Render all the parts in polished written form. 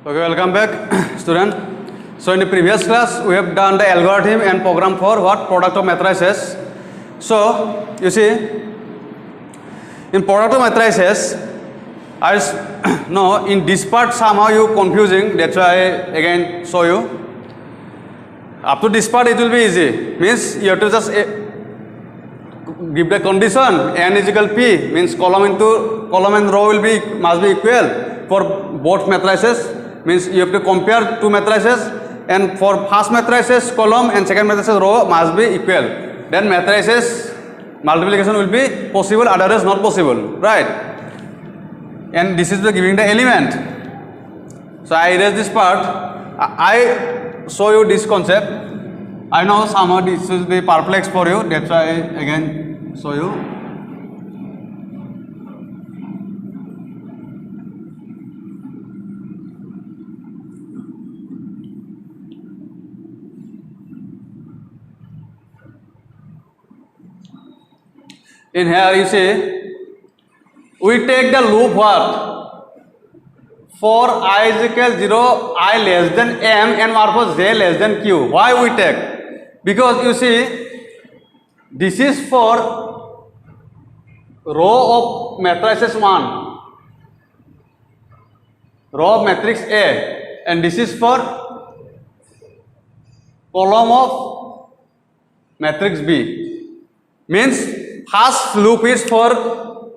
Okay, welcome back, student. So in the previous class, we have done the algorithm and program for what? Product of matrices. So you see, in product of matrices, I no, in this part somehow you confusing. That's why I again show you. Up to this part it will be easy. Means you have to just give the condition n is equal p, means column and row will be must be equal for both matrices. Means you have to compare two matrices, and for first matrices column and second matrices row must be equal. Then matrices multiplication will be possible, otherwise not possible, right? And this is the giving the element. So I erase this part. I show you this concept. I know somehow this will be perplex for you. That's why I again show you. In here you see, we take the loop what? For I is equal 0, I less than m and for j less than q. Why we take? Because you see, this is for row of matrices 1, row of matrix A, and this is for column of matrix B. Means first loop is for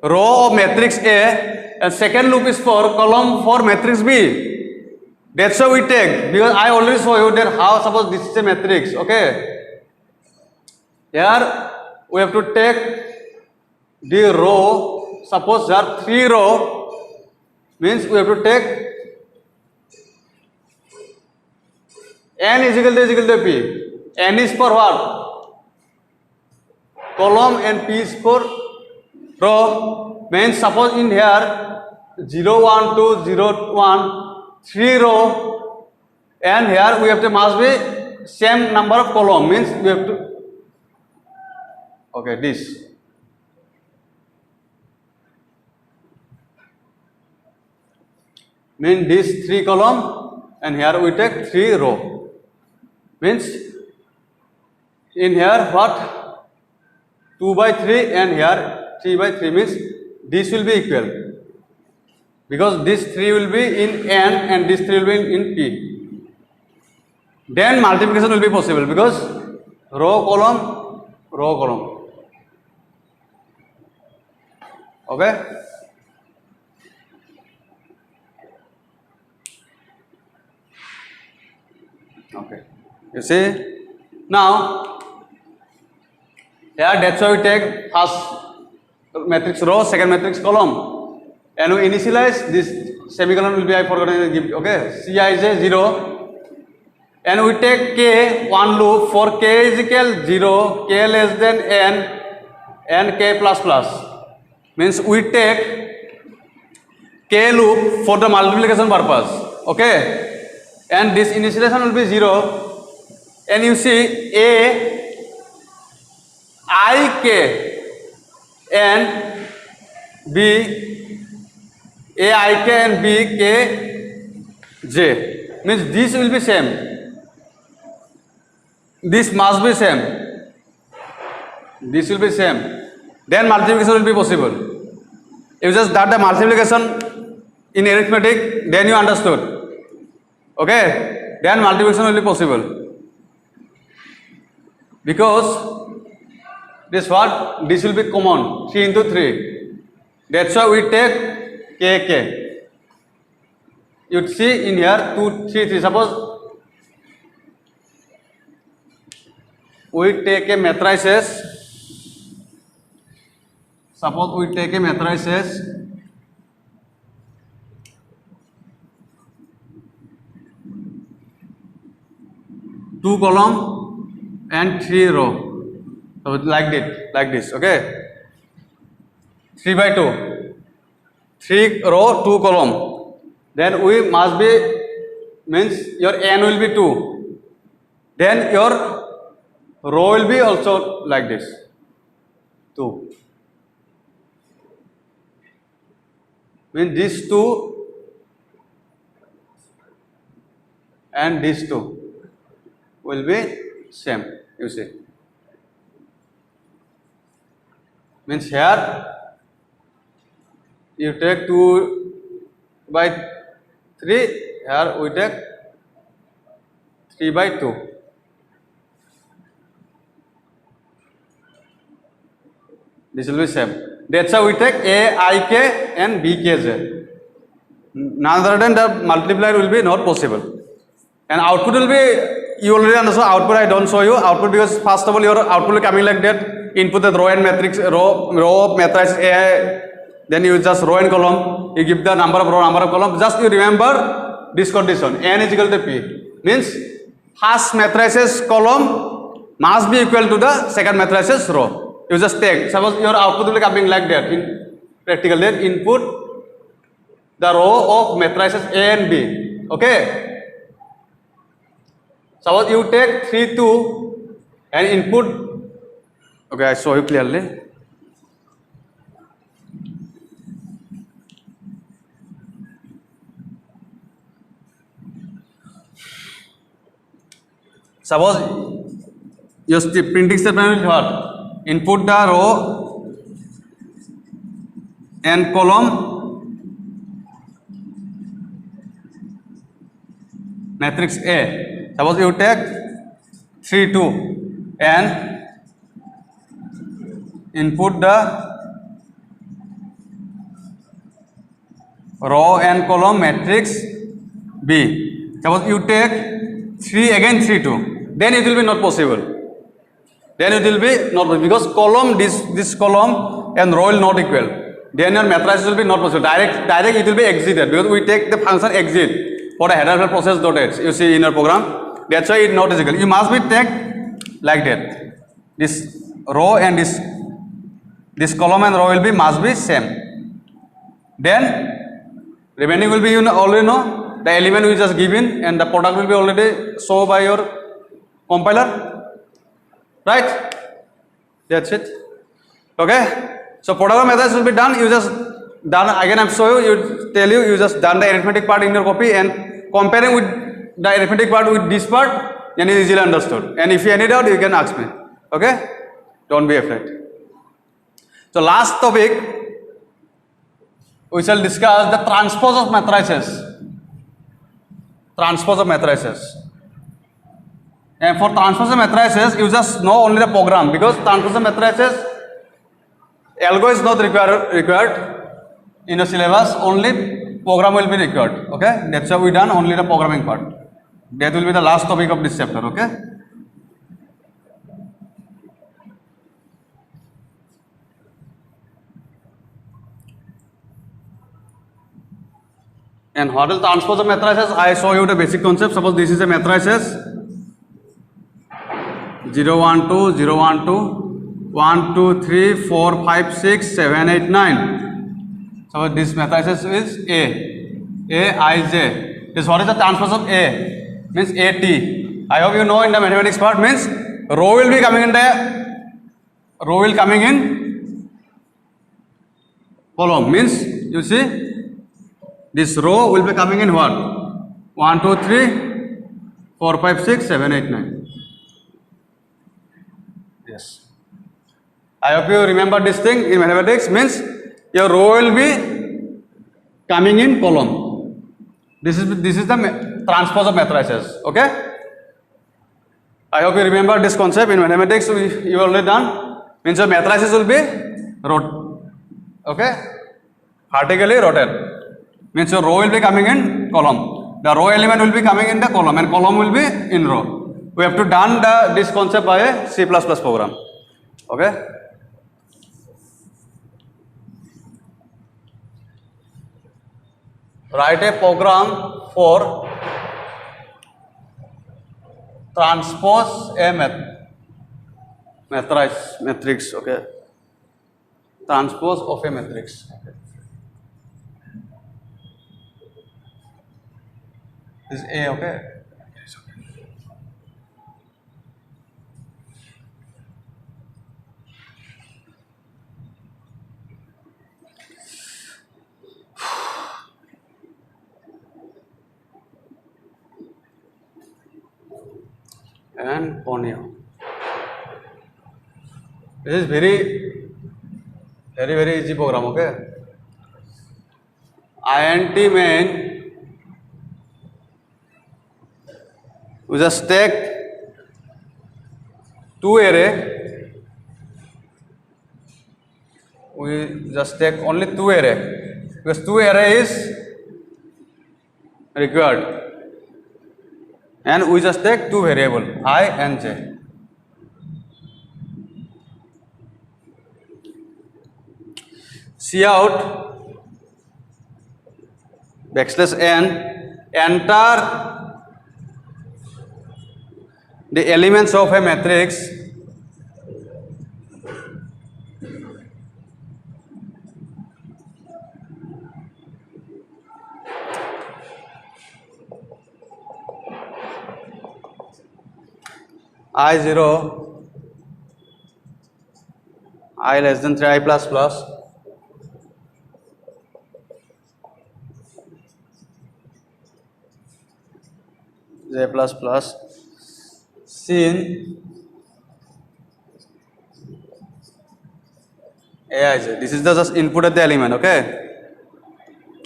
row of matrix A and second loop is for column for matrix B. That's how we take, because I already show you that how suppose this is a matrix, okay. Here we have to take the row, suppose there are 3 row, means we have to take n is equal to p. N is for what? Column, and p is for row. Means suppose in here 0 1 2 0 1 3 row, and here we have to must be same number of column, means we have to okay this. Means this 3 column, and here we take 3 row. Means in here what? 2 by 3 and here 3 by 3, means this will be equal, because this 3 will be in n and this 3 will be in p. Then multiplication will be possible, because row column. Okay. Okay. You see now. Here that's why we take first matrix row, second matrix column, and we initialize this semicolon will be, I forgot to give, okay, Cij 0, and we take k one loop for k is equal 0, k less than n, and k plus plus. Means we take k loop for the multiplication purpose, okay, and this initialization will be 0, and you see a I k and b, a I k and b k j, means this will be same, this must be same, this will be same, then multiplication will be possible. If you just start the multiplication in arithmetic, then you understood, okay, then multiplication will be possible, because this what? This will be common, 3 into 3. That's why we take k. You see in here 2 3 3. Suppose we take a matrices. Suppose we take a matrices. Two column and 3 row. So like this, okay. 3 by 2, 3 row, 2 column. Then we must be, means your n will be 2. Then your row will be also like this, 2. Means these two and these two will be same. You see, means here you take 2/3, here we take 3/2. This will be same. That's how we take A, I, K and B, K, Z. None other than the multiplier will be not possible. And output will be, you already understand output, I don't show you output because first of all your output will coming like that. Input the row and matrix, row of matrix A, then you just row and column, you give the number of row, number of column. Just you remember this condition, n is equal to p. Means first matrices column must be equal to the second matrices row. You just take, suppose your output will be coming like that in practical, then input the row of matrices A and B. Okay. Suppose you take 3, 2 and input. Okay, I show you clearly. Suppose your printing statement will what? Input the row and column matrix A. Suppose you take 3, 2 and input the row and column matrix B. Suppose you take 3 again 3, 2, then it will be not possible. Then it will be not possible because column this column and row will not equal. Then your matrices will be not possible. Direct it will be exited because we take the function exit for a header file process.h. You see in your program. That's why it not is equal. You must be take like that. This row and this column and row will be must be same. Then remaining will be, you already know the element we just given and the product will be already shown by your compiler. Right? That's it. Okay. So product methods will be done. You just done again. I'm showing you. Tell you. You just done the arithmetic part in your copy and comparing with the arithmetic part with this part. Then it is easily understood. And if you any doubt, you can ask me. Okay. Don't be afraid. So last topic, we shall discuss the transpose of matrices. Transpose of matrices. And for transpose of matrices, you just know only the program because transpose of matrices, algo is not required in the syllabus. Only program will be required. Okay, that's how we done only the programming part. That will be the last topic of this chapter. Okay. And what is transpose of matrices? I show you the basic concept. Suppose this is a matrices 0, 1, 2, 0, 1, 2, 1, 2, 3, 4, 5, 6, 7, 8, 9. So this matrices is A, I, J. This what is the transpose of A? Means A, T. I hope you know in the mathematics part means row will be coming in column. Means you see this row will be coming in what? 1, 2, 3, 4, 5, 6, 7, 8, 9. Yes. I hope you remember this thing in mathematics means your row will be coming in column. This is the transpose of matrices. Okay. I hope you remember this concept in mathematics. You already done. Means your matrices will be okay, vertically rotate. Means your row will be coming in column. The row element will be coming in the column and column will be in row. We have to done this concept by a C++ program. Okay. Write a program for transpose a matrix. Okay. Transpose of a matrix. Okay. This is A. Okay. and Ponyo. This is very easy program, okay? INT main, we just take two array. We just take only two array because two array is required, and we just take two variable I and j. Cout \n, enter the elements of a matrix I0, I less than 3, I plus plus, j plus plus, sin Aij. This is the just input of the element, okay?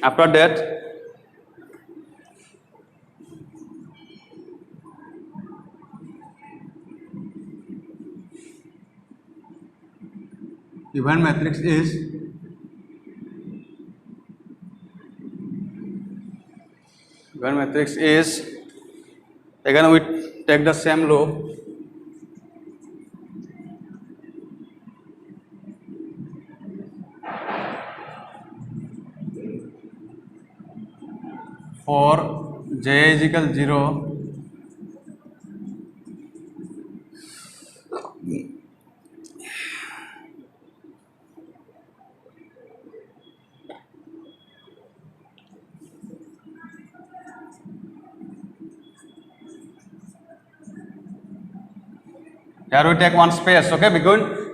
After that, given matrix is again we take the same loop. For j is equal 0, here we take one space, okay?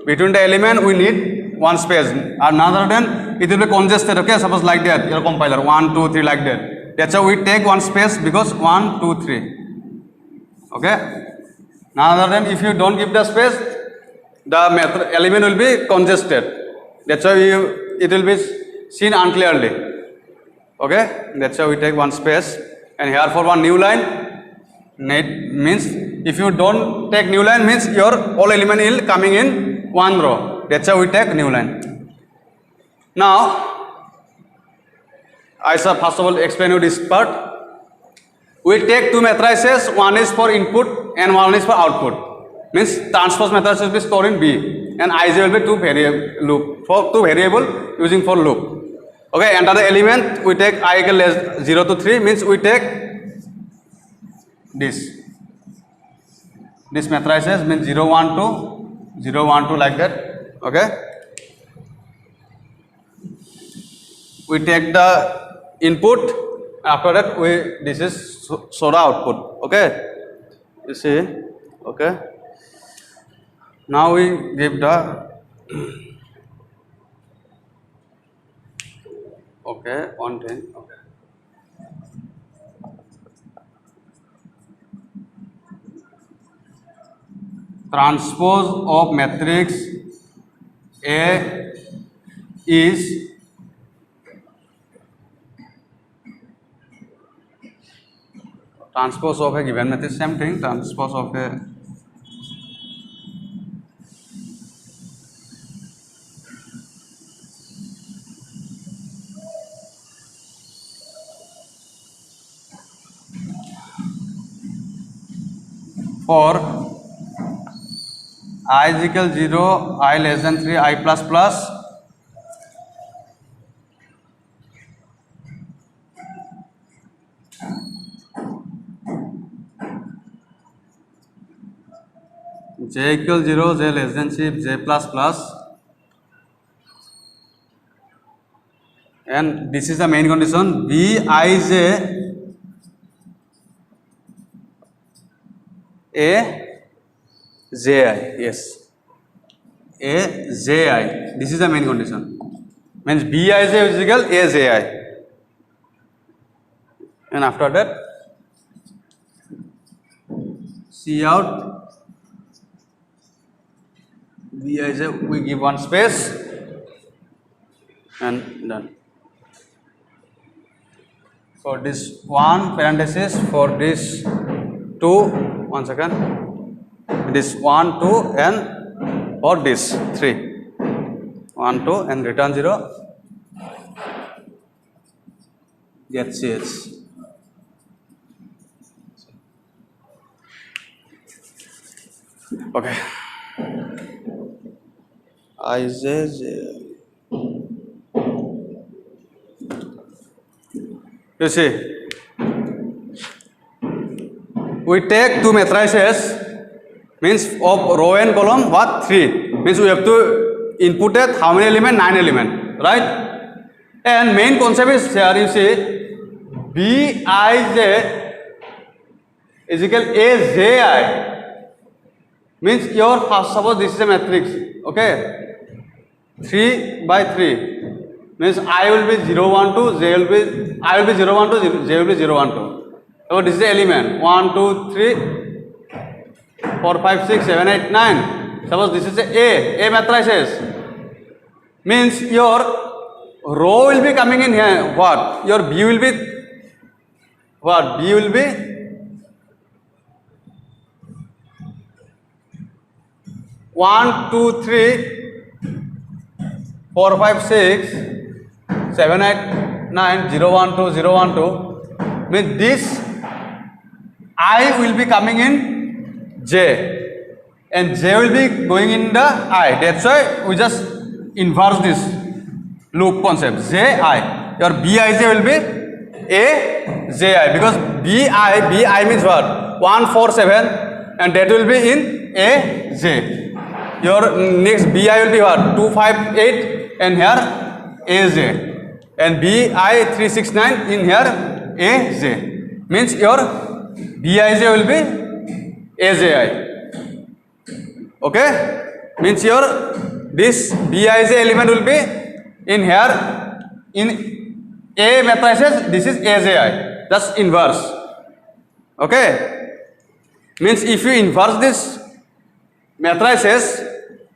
Between the element we need one space, and other than it will be congested, okay? Suppose like that, your compiler 1, 2, 3 like that. That's how we take one space because 1, 2, 3, okay? Now other than if you don't give the space, the element will be congested. That's why it will be seen unclearly, okay? That's how we take one space, and here for one new line, means if you don't take new line means your all element will coming in one row. That's how we take new line. Now I shall first of all explain you this part. We take two matrices, one is for input and one is for output. Means transpose matrix will be stored in B, and Ij will be two variable using for loop. Okay, enter the element, we take I equal less 0 to 3 means we take this matrices means 0, 1, 2, 0, 1, 2 like that, okay? We take the input, after that this is so the output, okay? You see, okay? Now we give the okay, one thing, okay. Transpose of matrix A is transpose of a given matrix, same thing, transpose of a for I is equal 0, I less than 3, I plus plus, j equal 0, j less than 6, j plus plus, and this is the main condition, Bij Ji, yes, Ji, this is the main condition, means Bij is equal Ji, and after that C out Bij, we give one space and done. For this one parenthesis, for this 2, 1 second, this 1 2 and for this 3, 1 2 and return 0, get CH. Okay. Ij. You see, we take two matrices, means of row and column, what? 3. Means we have to input it how many element? 9 element, right? And main concept is here, you see, Bij is equal Aji. Means your first, suppose this is a matrix, okay? 3 by 3. Means I will be 0 1 2, J will be, I will be 0 1 2, J will be 0 1 2. So this is the element 1 2 3 4 5 6 7 8 9. Suppose this is a matrices. Means your row will be coming in here. What? Your B will be what? B will be 1 2 3 4 5 6 7 8 9 0 1 2 0 1 2. Means this I will be coming in J and J will be going in the I. That's why we just inverse this loop concept. Ji, your Bij will be Aji, because Bi means what? 1 4 7 and that will be in Aj. Your next Bi will be what? 2 5 8 and here Aj. And Bi 3 6 9 in here Aj. Means your Bij will be Aji. Okay? Means your this Bij element will be in here in A matrices. This is Aji. That's inverse. Okay? Means if you inverse this matrices,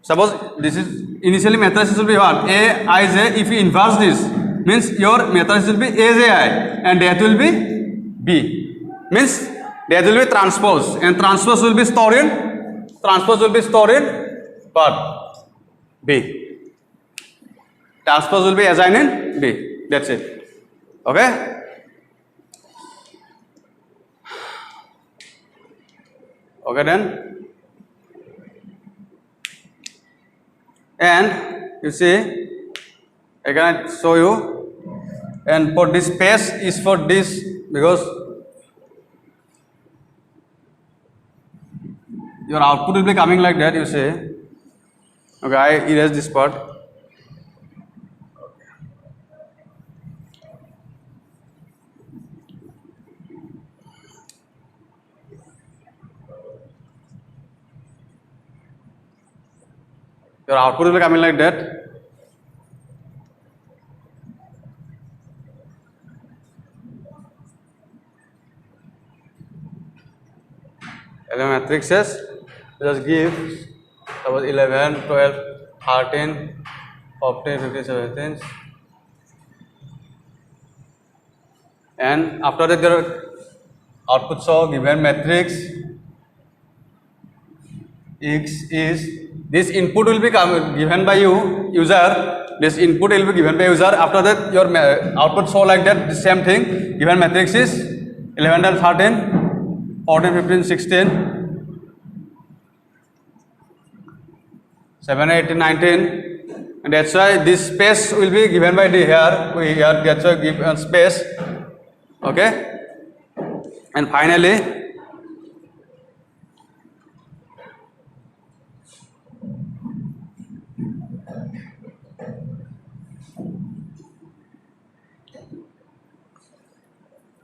suppose this is initially matrices will be what? Aij. If you inverse this, means your matrix will be Aji and that will be B. Means that will be transpose and transpose will be stored in what? B. Transpose will be assigned in B. That's it. Okay? Okay then. And you see, again I show you, and for this space is for this, because your output will be coming like that, you say. Okay, I erase this part. Your output will be coming like that. Matrices, just give suppose 11, 12, 13, 14, 15, 17, and after that your output show given matrix X is, this input will be given by you user. This input will be given by user. After that your output show like that, the same thing. Given matrix is 11, 12, 13, 14, 15, 16, 7, 18, 19, and that's why this space will be given by the here. We here that's why give a space. Okay, and finally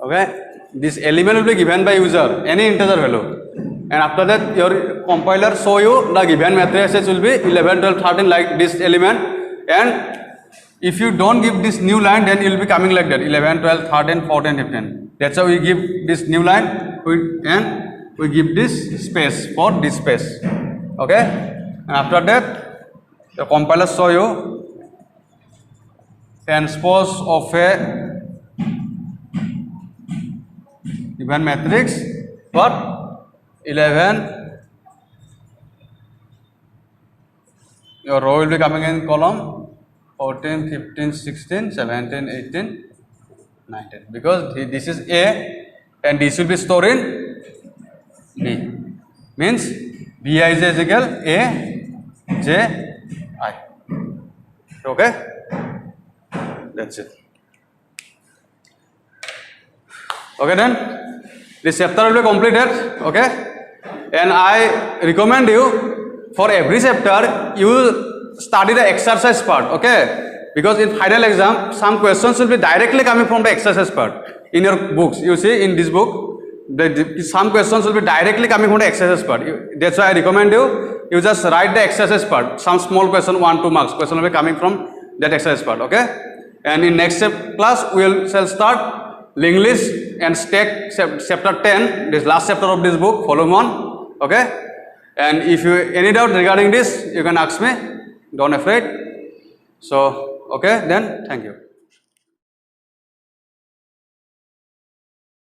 okay, this element will be given by user, any integer value. And after that your compiler show you the given matrices will be 11, 12, 13 like this element, and if you don't give this new line then it will be coming like that 11, 12, 13, 14, 15. That's how we give this new line, and we give this space for this space. Okay, and after that the compiler show you transpose of a given matrix, what 11, your row will be coming in column 14, 15, 16, 17, 18, 19, because this is A and this will be stored in B, means Bij is equal A, J, I. Okay, that's it. Okay, then this chapter will be completed. Okay, and I recommend you for every chapter you study the exercise part. Okay, because in final exam some questions will be directly coming from the exercise part. In your books, you see in this book, some questions will be directly coming from the exercise part. That's why I recommend you just write the exercise part. Some small question, 1-2 marks question will be coming from that exercise part. Okay, and in next class we shall start linked list and stack chapter 10, this last chapter of this book, following on. Okay, and if you any doubt regarding this, you can ask me, don't afraid. So okay, then thank you.